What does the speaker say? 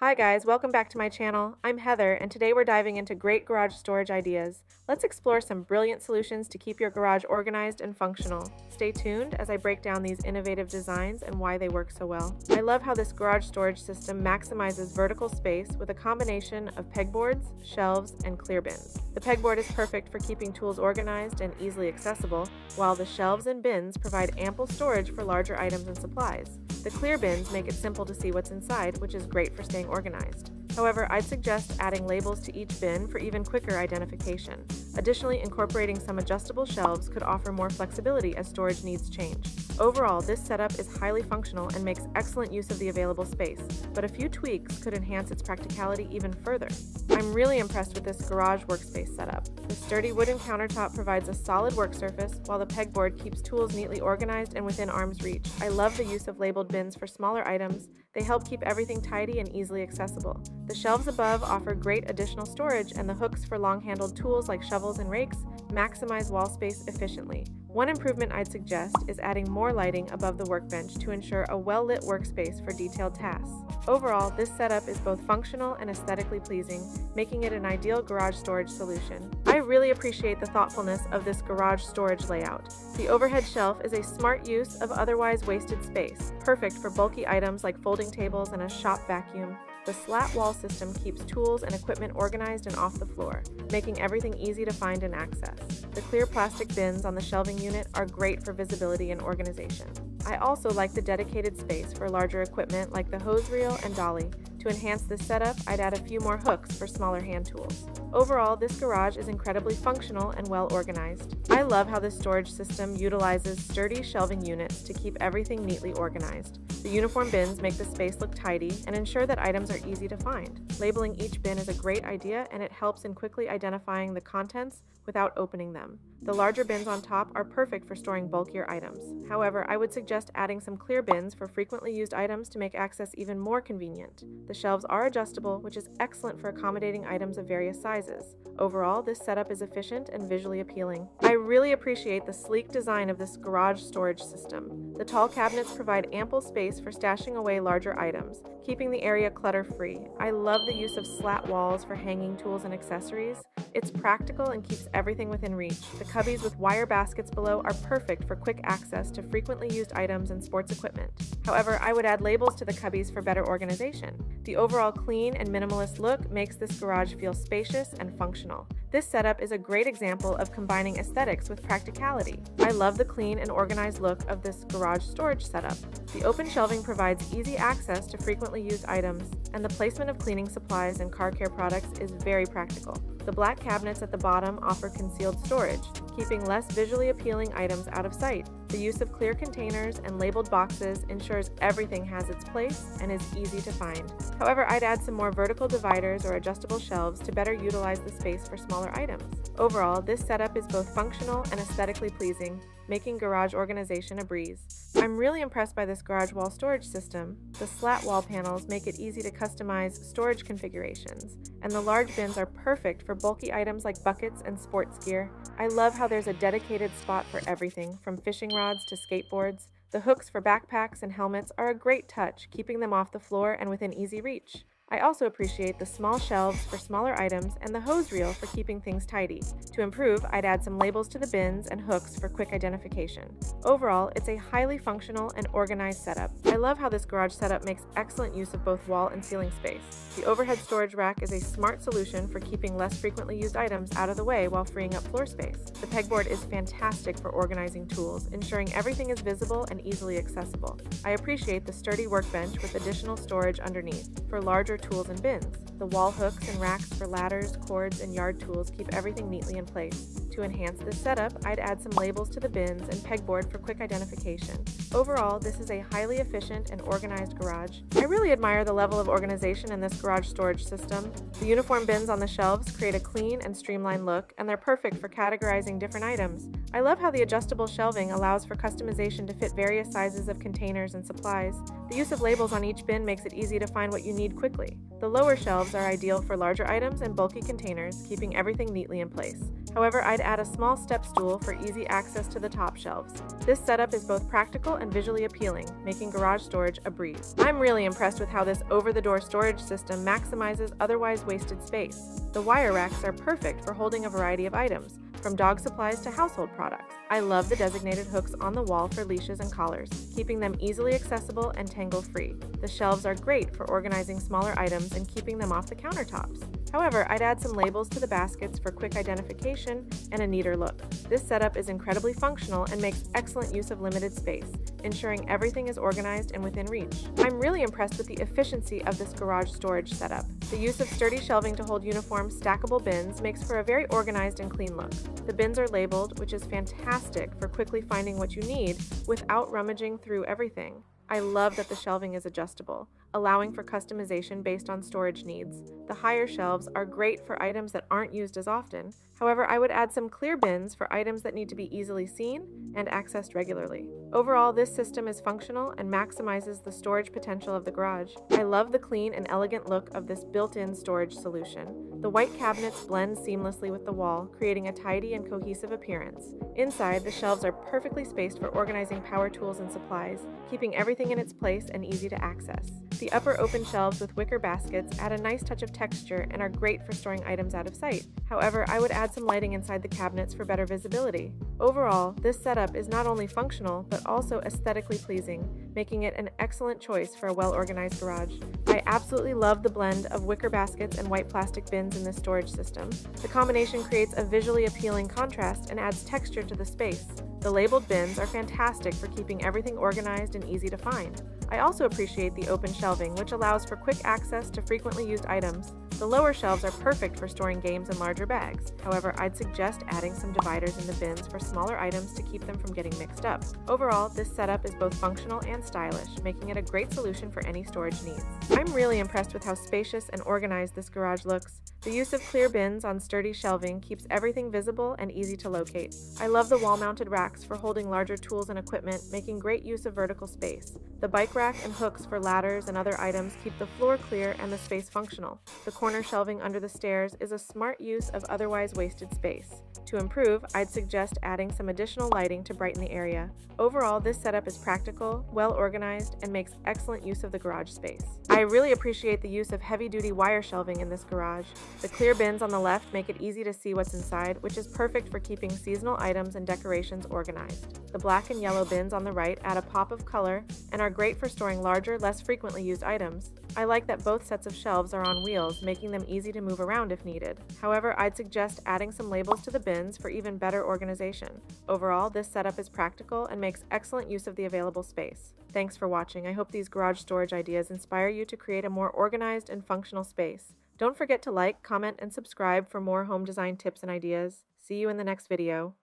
Hi guys, welcome back to my channel. I'm Heather, and today we're diving into great garage storage ideas. Let's explore some brilliant solutions to keep your garage organized and functional. Stay tuned as I break down these innovative designs and why they work so well. I love how this garage storage system maximizes vertical space with a combination of pegboards, shelves, and clear bins. The pegboard is perfect for keeping tools organized and easily accessible, while the shelves and bins provide ample storage for larger items and supplies. The clear bins make it simple to see what's inside, which is great for staying organized. However, I'd suggest adding labels to each bin for even quicker identification. Additionally, incorporating some adjustable shelves could offer more flexibility as storage needs change. Overall, this setup is highly functional and makes excellent use of the available space, but a few tweaks could enhance its practicality even further. I'm really impressed with this garage workspace setup. The sturdy wooden countertop provides a solid work surface, while the pegboard keeps tools neatly organized and within arm's reach. I love the use of labeled bins for smaller items. They help keep everything tidy and easily accessible. The shelves above offer great additional storage, and the hooks for long-handled tools like shovels and rakes maximize wall space efficiently. One improvement I'd suggest is adding more lighting above the workbench to ensure a well-lit workspace for detailed tasks. Overall, this setup is both functional and aesthetically pleasing, making it an ideal garage storage solution. I really appreciate the thoughtfulness of this garage storage layout. The overhead shelf is a smart use of otherwise wasted space, perfect for bulky items like folding tables and a shop vacuum. The slat wall system keeps tools and equipment organized and off the floor, making everything easy to find and access. The clear plastic bins on the shelving unit are great for visibility and organization. I also like the dedicated space for larger equipment like the hose reel and dolly. To enhance this setup, I'd add a few more hooks for smaller hand tools. Overall, this garage is incredibly functional and well organized. I love how this storage system utilizes sturdy shelving units to keep everything neatly organized. The uniform bins make the space look tidy and ensure that items are easy to find. Labeling each bin is a great idea, and it helps in quickly identifying the contents without opening them. The larger bins on top are perfect for storing bulkier items. However, I would suggest adding some clear bins for frequently used items to make access even more convenient. The shelves are adjustable, which is excellent for accommodating items of various sizes. Overall, this setup is efficient and visually appealing. I really appreciate the sleek design of this garage storage system. The tall cabinets provide ample space for stashing away larger items, keeping the area clutter-free. I love the use of slat walls for hanging tools and accessories. It's practical and keeps everything within reach. The cubbies with wire baskets below are perfect for quick access to frequently used items and sports equipment. However, I would add labels to the cubbies for better organization. The overall clean and minimalist look makes this garage feel spacious and functional. This setup is a great example of combining aesthetics with practicality. I love the clean and organized look of this garage storage setup. The open shelving provides easy access to frequently used items, and the placement of cleaning supplies and car care products is very practical. The black cabinets at the bottom offer concealed storage, keeping less visually appealing items out of sight. The use of clear containers and labeled boxes ensures everything has its place and is easy to find. However, I'd add some more vertical dividers or adjustable shelves to better utilize the space for smaller items. Overall, this setup is both functional and aesthetically pleasing, making garage organization a breeze. I'm really impressed by this garage wall storage system. The slat wall panels make it easy to customize storage configurations, and the large bins are perfect for bulky items like buckets and sports gear. I love how there's a dedicated spot for everything, from fishing rods to skateboards. The hooks for backpacks and helmets are a great touch, keeping them off the floor and within easy reach. I also appreciate the small shelves for smaller items and the hose reel for keeping things tidy. To improve, I'd add some labels to the bins and hooks for quick identification. Overall, it's a highly functional and organized setup. I love how this garage setup makes excellent use of both wall and ceiling space. The overhead storage rack is a smart solution for keeping less frequently used items out of the way while freeing up floor space. The pegboard is fantastic for organizing tools, ensuring everything is visible and easily accessible. I appreciate the sturdy workbench with additional storage underneath for larger tools and bins. The wall hooks and racks for ladders, cords, and yard tools keep everything neatly in place. To enhance this setup, I'd add some labels to the bins and pegboard for quick identification. Overall, this is a highly efficient and organized garage. I really admire the level of organization in this garage storage system. The uniform bins on the shelves create a clean and streamlined look, and they're perfect for categorizing different items. I love how the adjustable shelving allows for customization to fit various sizes of containers and supplies. The use of labels on each bin makes it easy to find what you need quickly. The lower shelves are ideal for larger items and bulky containers, keeping everything neatly in place. However, I'd add a small step stool for easy access to the top shelves. This setup is both practical and visually appealing, making garage storage a breeze. I'm really impressed with how this over-the-door storage system maximizes otherwise wasted space. The wire racks are perfect for holding a variety of items, from dog supplies to household products. I love the designated hooks on the wall for leashes and collars, keeping them easily accessible and tangle-free. The shelves are great for organizing smaller items and keeping them off the countertops. However, I'd add some labels to the baskets for quick identification and a neater look. This setup is incredibly functional and makes excellent use of limited space, ensuring everything is organized and within reach. I'm really impressed with the efficiency of this garage storage setup. The use of sturdy shelving to hold uniform, stackable bins makes for a very organized and clean look. The bins are labeled, which is fantastic for quickly finding what you need without rummaging through everything. I love that the shelving is adjustable, allowing for customization based on storage needs. The higher shelves are great for items that aren't used as often. However, I would add some clear bins for items that need to be easily seen and accessed regularly. Overall, this system is functional and maximizes the storage potential of the garage. I love the clean and elegant look of this built-in storage solution. The white cabinets blend seamlessly with the wall, creating a tidy and cohesive appearance. Inside, the shelves are perfectly spaced for organizing power tools and supplies, keeping everything in its place and easy to access. The upper open shelves with wicker baskets add a nice touch of texture and are great for storing items out of sight. However, I would add some lighting inside the cabinets for better visibility. Overall, this setup is not only functional, but also aesthetically pleasing, making it an excellent choice for a well-organized garage. I absolutely love the blend of wicker baskets and white plastic bins in this storage system. The combination creates a visually appealing contrast and adds texture to the space. The labeled bins are fantastic for keeping everything organized and easy to find. I also appreciate the open shelving, which allows for quick access to frequently used items. The lower shelves are perfect for storing games and larger bags. However, I'd suggest adding some dividers in the bins for smaller items to keep them from getting mixed up. Overall, this setup is both functional and stylish, making it a great solution for any storage needs. I'm really impressed with how spacious and organized this garage looks. The use of clear bins on sturdy shelving keeps everything visible and easy to locate. I love the wall-mounted racks for holding larger tools and equipment, making great use of vertical space. The bike rack and hooks for ladders and other items keep the floor clear and the space functional. The corner shelving under the stairs is a smart use of otherwise wasted space. To improve, I'd suggest adding some additional lighting to brighten the area. Overall, this setup is practical, well organized, and makes excellent use of the garage space. I really appreciate the use of heavy-duty wire shelving in this garage. The clear bins on the left make it easy to see what's inside, which is perfect for keeping seasonal items and decorations organized. The black and yellow bins on the right add a pop of color and are great for storing larger, less frequently used items. I like that both sets of shelves are on wheels, making them easy to move around if needed. However, I'd suggest adding some labels to the bins for even better organization. Overall, this setup is practical and makes excellent use of the available space. Thanks for watching. I hope these garage storage ideas inspire you to create a more organized and functional space. Don't forget to like, comment, and subscribe for more home design tips and ideas. See you in the next video.